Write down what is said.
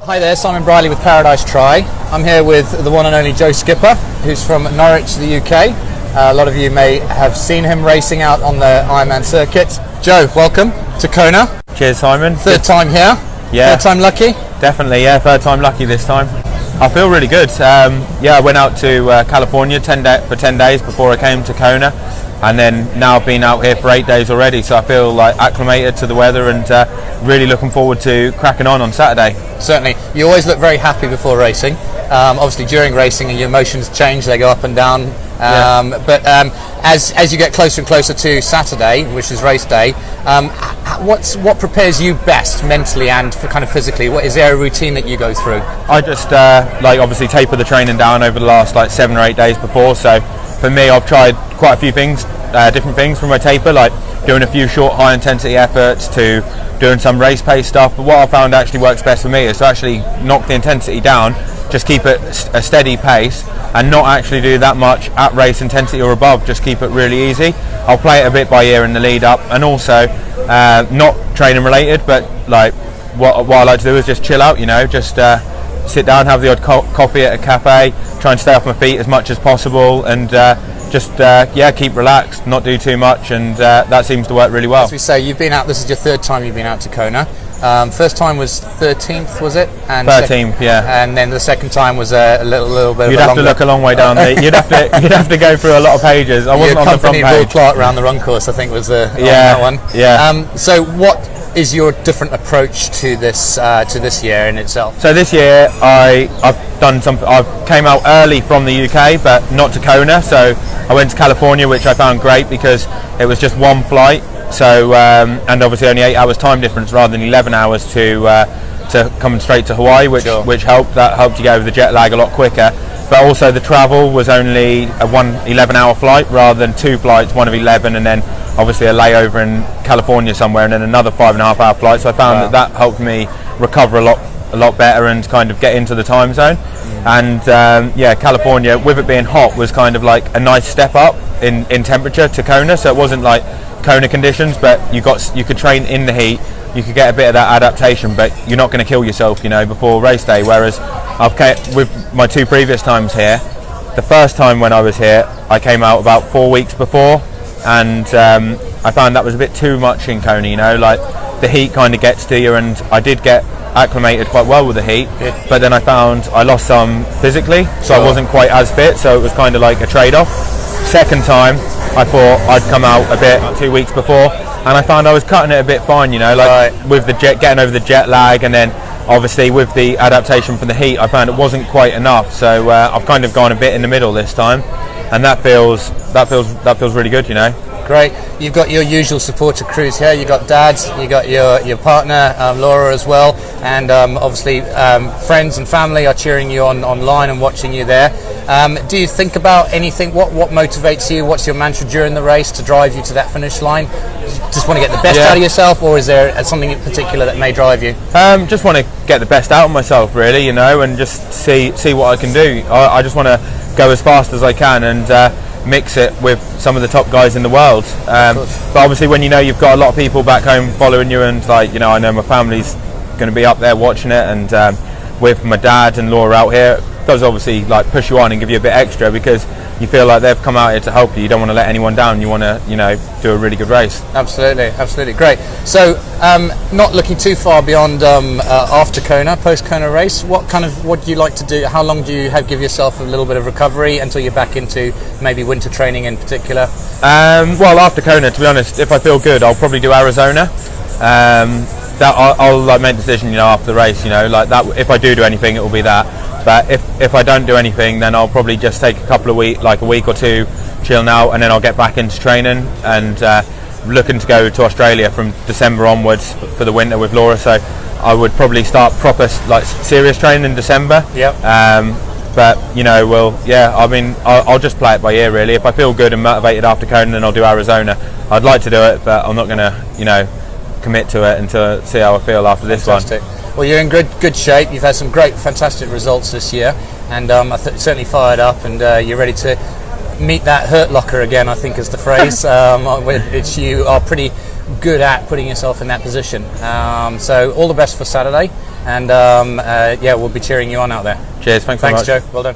Hi there, Simon Briley with Paradise Try. I'm here with the one and only Joe Skipper, who's from Norwich, the UK. A lot of you may have seen him racing out on the Ironman circuit. Joe, welcome to Kona. Cheers, Simon. Third time here. Yeah. Third time lucky. Definitely, yeah. Third time lucky this time. I feel really good. I went out to California for 10 days before I came to Kona, and then now I've been out here for 8 days already. So I feel like acclimated to the weather and really looking forward to cracking on Saturday. Certainly. You always look very happy before racing. Obviously, during racing, your emotions change; they go up and down. But as you get closer and closer to Saturday, which is race day, what prepares you best mentally and for kind of physically? Is there a routine that you go through? I just obviously taper the training down over the last 7 or 8 days before. So for me, I've tried quite a few things, different things from my taper, like doing a few short high intensity efforts to doing some race pace stuff. But what I found actually works best for me is to actually knock the intensity down, just keep it a steady pace and not actually do that much at race intensity or above, just keep it really easy. I'll play it a bit by ear in the lead up, and also not training related, but what I like to do is just chill out, just sit down, have the odd coffee at a cafe, try and stay off my feet as much as possible, and keep relaxed, not do too much, and that seems to work really well. As we say, you've been out, this is your third time you've been out to Kona. First time was 13th, was it? And 13th, yeah. And then the second time was a little bit. You'd have to look a long way down there. You'd have to go through a lot of pages. I wasn't on the front page. Clark round the run course, I think, was on that one. Yeah. So what is your different approach to this year in itself? So this year I've done something. I came out early from the UK, but not to Kona. So I went to California, which I found great because it was just one flight. So and obviously only 8 hours time difference rather than 11 hours to come straight to Hawaii, which helped. That helped you get over the jet lag a lot quicker. But also the travel was only a 11-hour flight rather than 2 flights, one of 11, and then obviously a layover in California somewhere, and then another 5.5-hour flight. So I found that helped me recover a lot better and kind of get into the time zone. And California, with it being hot, was kind of like a nice step up in temperature to Kona. So it wasn't like Kona conditions, but you could train in the heat. You could get a bit of that adaptation, but you're not going to kill yourself, before race day. Whereas with my 2 previous times here, the first time when I was here, I came out about 4 weeks before, and I found that was a bit too much in Kona. Like the heat kind of gets to you, and I did get acclimated quite well with the heat, but then I found I lost some physically, so I wasn't quite as fit. So it was kind of like a trade-off. Second time, I thought I'd come out a bit 2 weeks before, and I found I was cutting it a bit fine, with the getting over the jet lag, and then obviously with the adaptation from the heat, I found it wasn't quite enough. So I've kind of gone a bit in the middle this time, and that feels really good, Great. You've got your usual supporter crews here. You've got Dad, you got your partner Laura as well, and obviously friends and family are cheering you on online and watching you there. Do you think about anything? What motivates you? What's your mantra during the race to drive you to that finish line? Just want to get the best out of yourself, or is there something in particular that may drive you? Just want to get the best out of myself, really, and just see what I can do. I just want to go as fast as I can and mix it with some of the top guys in the world. But obviously when you've got a lot of people back home following you, and I know my family's going to be up there watching it, and with my dad and Laura out here, it does obviously push you on and give you a bit extra, because you feel like they've come out here to help you. You don't want to let anyone down. You want to do a really good race. Absolutely great. So not looking too far beyond after Kona, post Kona race, what do you like to do? How long do you give yourself a little bit of recovery until you're back into maybe winter training in particular? Well, after Kona, to be honest, if I feel good, I'll probably do Arizona. That I'll make a decision after the race, that if I do anything, it will be that. But if I don't do anything, then I'll probably just take a couple of weeks, a week or two, chilling out, and then I'll get back into training, and looking to go to Australia from December onwards for the winter with Laura. So I would probably start proper serious training in December. But I'll just play it by ear, really. If I feel good and motivated after Kona, then I'll do Arizona. I'd like to do it, but I'm not going to commit to it until see how I feel after this one. Well, you're in good shape. You've had some fantastic results this year, and certainly fired up, and you're ready to meet that hurt locker again, I think is the phrase, which you are pretty good at putting yourself in that position. So all the best for Saturday. and yeah, we'll be cheering you on out there. Cheers, thanks very Thanks, much. Joe. Well done.